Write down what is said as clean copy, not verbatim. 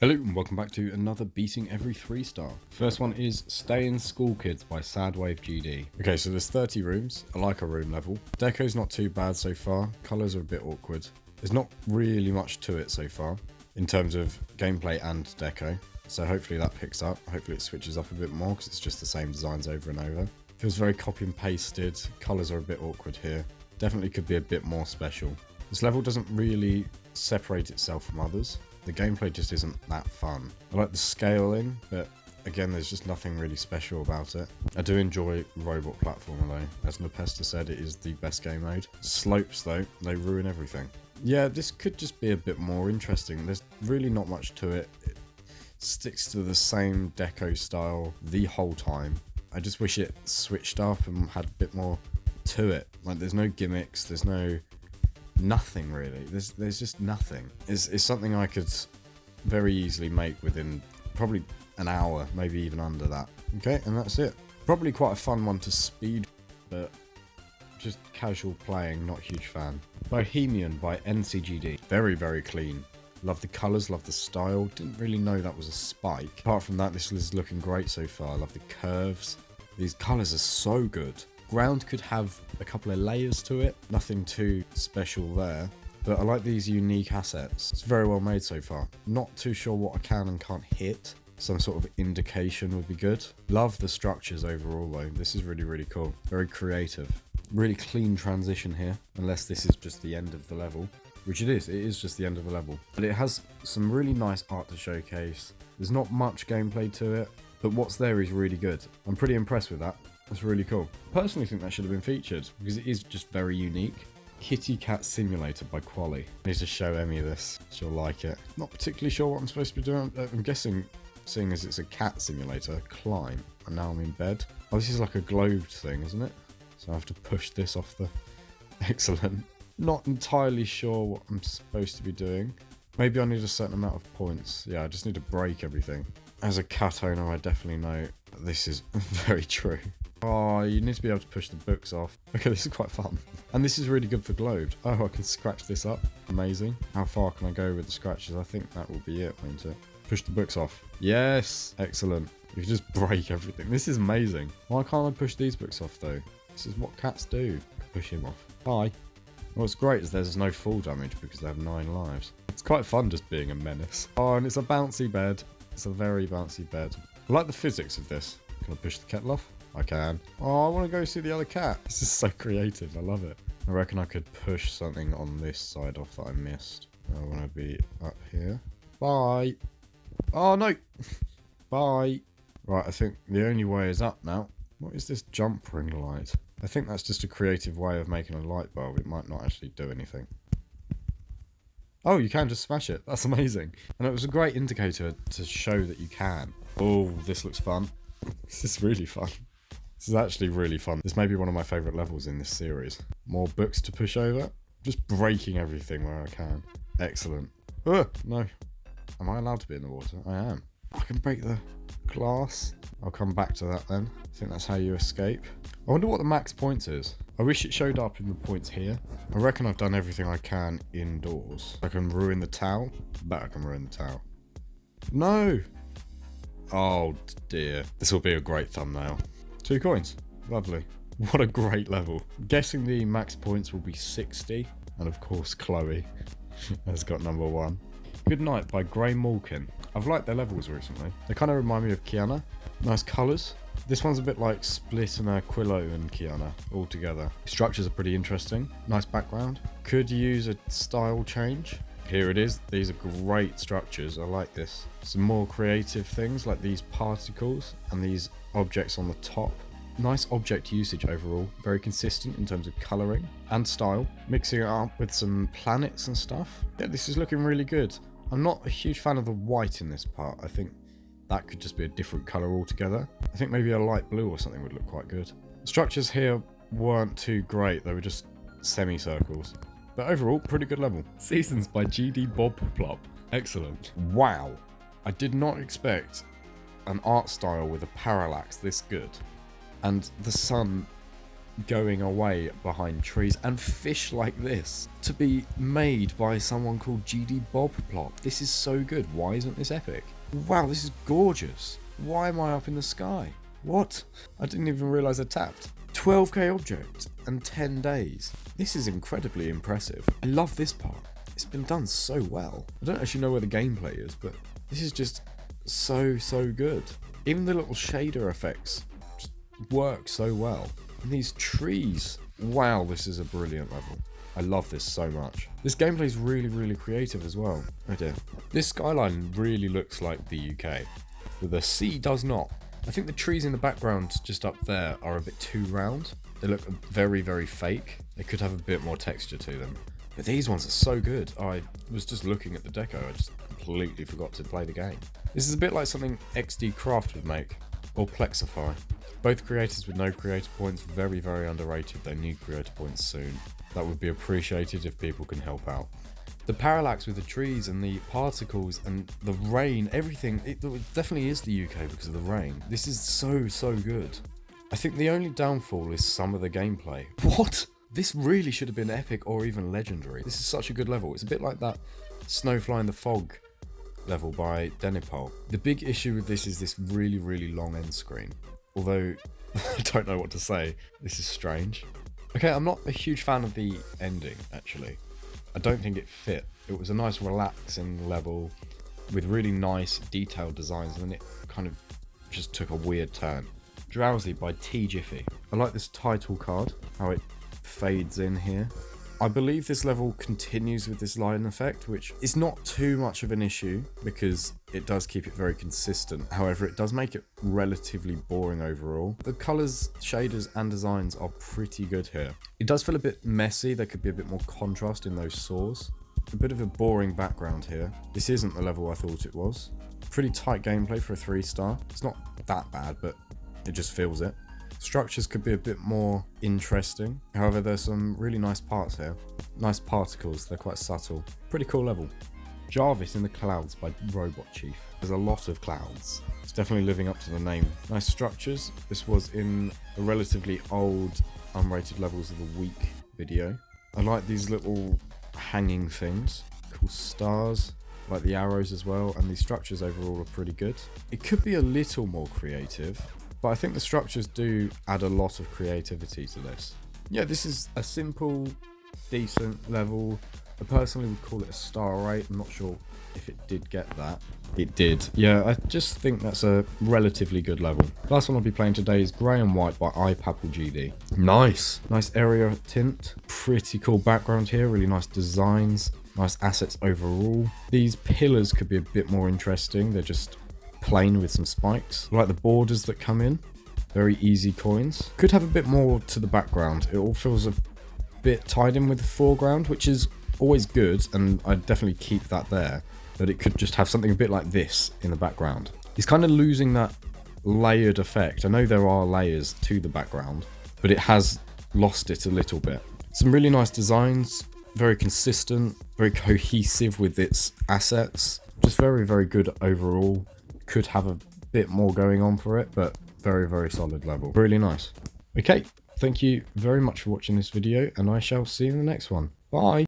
Hello and welcome back to another Beating Every 3-star. First one is Stay in School Kids by Sadwave GD. Okay, so there's 30 rooms. I like a room level. Deco's not too bad so far. Colours are a bit awkward. There's not really much to it so far in terms of gameplay and deco. So hopefully that picks up. Hopefully it switches up a bit more because it's just the same designs over and over. Feels very copy and pasted. Colours are a bit awkward here. Definitely could be a bit more special. This level doesn't really separate itself from others. The gameplay just isn't that fun. I like the scaling, but again, there's just nothing really special about it. I do enjoy robot platformer though. As Nepesta said, it is the best game mode. Slopes though, they ruin everything. Yeah, this could just be a bit more interesting. There's really not much to it. It sticks to the same deco style the whole time. I just wish it switched up and had a bit more to it. Like there's no gimmicks, there's no... nothing really. There's just nothing. It's something I could very easily make within probably an hour, maybe even under that. Okay, and that's it. Probably quite a fun one to speed, but just casual playing, not huge fan. Bohemian by NCGD. Very, very clean. Love the colours, love the style. Didn't really know that was a spike. Apart from that, this is looking great so far. I love the curves. These colours are so good. Ground could have a couple of layers to it, nothing too special there, but I like these unique assets. It's very well made so far. Not too sure what I can and can't hit. Some sort of indication would be good. Love the structures overall though. This is really, really cool. Very creative. Really clean transition here, unless this is just the end of the level, which it is just the end of the level. But it has some really nice art to showcase. There's not much gameplay to it, but what's there is really good. I'm pretty impressed with that. That's really cool. Personally think that should have been featured because it is just very unique. Kitty Cat Simulator by Quali. I need to show Emmy this. She'll like it. Not particularly sure what I'm supposed to be doing. I'm guessing, seeing as it's a cat simulator, climb. And now I'm in bed. Oh, this is like a globed thing, isn't it? So I have to push this off the... Excellent. Not entirely sure what I'm supposed to be doing. Maybe I need a certain amount of points. Yeah, I just need to break everything. As a cat owner, I definitely know this is very true. Oh, you need to be able to push the books off. Okay, this is quite fun. And this is really good for globed. Oh, I can scratch this up. Amazing. How far can I go with the scratches? I think that will be it, won't it? Push the books off. Yes! Excellent. You can just break everything. This is amazing. Why can't I push these books off, though? This is what cats do. Push him off. Bye. What's great is there's no fall damage because they have 9 lives. It's quite fun just being a menace. Oh, and it's a bouncy bed. It's a very bouncy bed. I like the physics of this. Can I push the kettle off? I can. Oh, I want to go see the other cat. This is so creative. I love it. I reckon I could push something on this side off that I missed. I want to be up here. Bye. Oh, no. Bye. Right, I think the only way is up now. What is this jump ring light? I think that's just a creative way of making a light bulb. It might not actually do anything. Oh, you can just smash it. That's amazing. And it was a great indicator to show that you can. Oh, this looks fun. This is really fun. This is actually really fun. This may be one of my favourite levels in this series. More books to push over. Just breaking everything where I can. Excellent. No. Am I allowed to be in the water? I am. I can break the glass. I'll come back to that then. I think that's how you escape. I wonder what the max points is. I wish it showed up in the points here. I reckon I've done everything I can indoors. I can ruin the towel. Bet I can ruin the towel. No! Oh dear. This will be a great thumbnail. 2 coins. Lovely. What a great level. I'm guessing the max points will be 60. And of course Chloe has got number 1. Good Night by Grey Malkin. I've liked their levels recently. They kind of remind me of Kiana. Nice colours. This one's a bit like Split and Aquilo and Kiana all together. Structures are pretty interesting. Nice background. Could use a style change. Here it is. These are great structures. I like this. Some more creative things like these particles and these objects on the top. Nice object usage overall. Very consistent in terms of colouring and style. Mixing it up with some planets and stuff. Yeah, this is looking really good. I'm not a huge fan of the white in this part. I think that could just be a different colour altogether. I think maybe a light blue or something would look quite good. The structures here weren't too great. They were just semicircles. But overall, pretty good level. Seasons by GD Bob Plop. Excellent. Wow. I did not expect an art style with a parallax this good. And the sun going away behind trees, and fish like this to be made by someone called GD Bobplop. This is so good. Why isn't this epic? Wow, this is gorgeous. Why am I up in the sky? What? I didn't even realize I tapped. 12k objects and 10 days. This is incredibly impressive. I love this part. It's been done so well. I don't actually know where the gameplay is, but this is just so good. Even the little shader effects just work so well. And these trees. Wow, this is a brilliant level. I love this so much. This gameplay is really creative as well. Oh dear. This skyline really looks like the UK, but the sea does not. I think the trees in the background just up there are a bit too round. They look very fake. They could have a bit more texture to them. But these ones are so good. I was just looking at the deco. I just completely forgot to play the game. This is a bit like something XD Craft would make, or Plexify. Both creators with no creator points, very underrated. They need creator points soon. That would be appreciated if people can help out. The parallax with the trees and the particles and the rain, everything, it definitely is the UK because of the rain. This is so good. I think the only downfall is some of the gameplay. What? This really should have been epic or even legendary. This is such a good level. It's a bit like that Snowfly in the Fog level by Denipol. The big issue with this is this really long end screen. Although, I don't know what to say. This is strange. Okay, I'm not a huge fan of the ending, actually. I don't think it fit. It was a nice relaxing level with really nice detailed designs, and then it kind of just took a weird turn. Drowsy by T Jiffy. I like this title card, how it fades in here. I believe this level continues with this line effect, which is not too much of an issue because it does keep it very consistent. However, it does make it relatively boring overall. The colours, shaders and designs are pretty good here. It does feel a bit messy. There could be a bit more contrast in those saws. A bit of a boring background here. This isn't the level I thought it was. Pretty tight gameplay for a 3-star. It's not that bad, but it just feels it. Structures could be a bit more interesting. However, there's some really nice parts here. Nice particles, they're quite subtle. Pretty cool level. Jarvis in the Clouds by Robot Chief. There's a lot of clouds. It's definitely living up to the name. Nice structures. This was in a relatively old unrated levels of the week video. I like these little hanging things. Cool stars. I like the arrows as well, and these structures overall are pretty good. It could be a little more creative, but I think the structures do add a lot of creativity to this. Yeah, this is a simple, decent level. I personally would call it a star 8. I'm not sure if it did get that. It did. Yeah, I just think that's a relatively good level. Last one I'll be playing today is Grey and White by iPapple GD. Nice area tint. Pretty cool background here. Really nice designs. Nice assets overall. These pillars could be a bit more interesting. They're just plain with some spikes. I like the borders that come in. Very easy coins. Could have a bit more to the background. It all feels a bit tied in with the foreground, which is always good, and I'd definitely keep that there. But it could just have something a bit like this in the background. It's kind of losing that layered effect. I know there are layers to the background, but it has lost it a little bit. Some really nice designs. Very consistent. Very cohesive with its assets. Just very good overall. Could have a bit more going on for it, but very solid level. Really nice. Okay, thank you very much for watching this video, and I shall see you in the next one. Bye!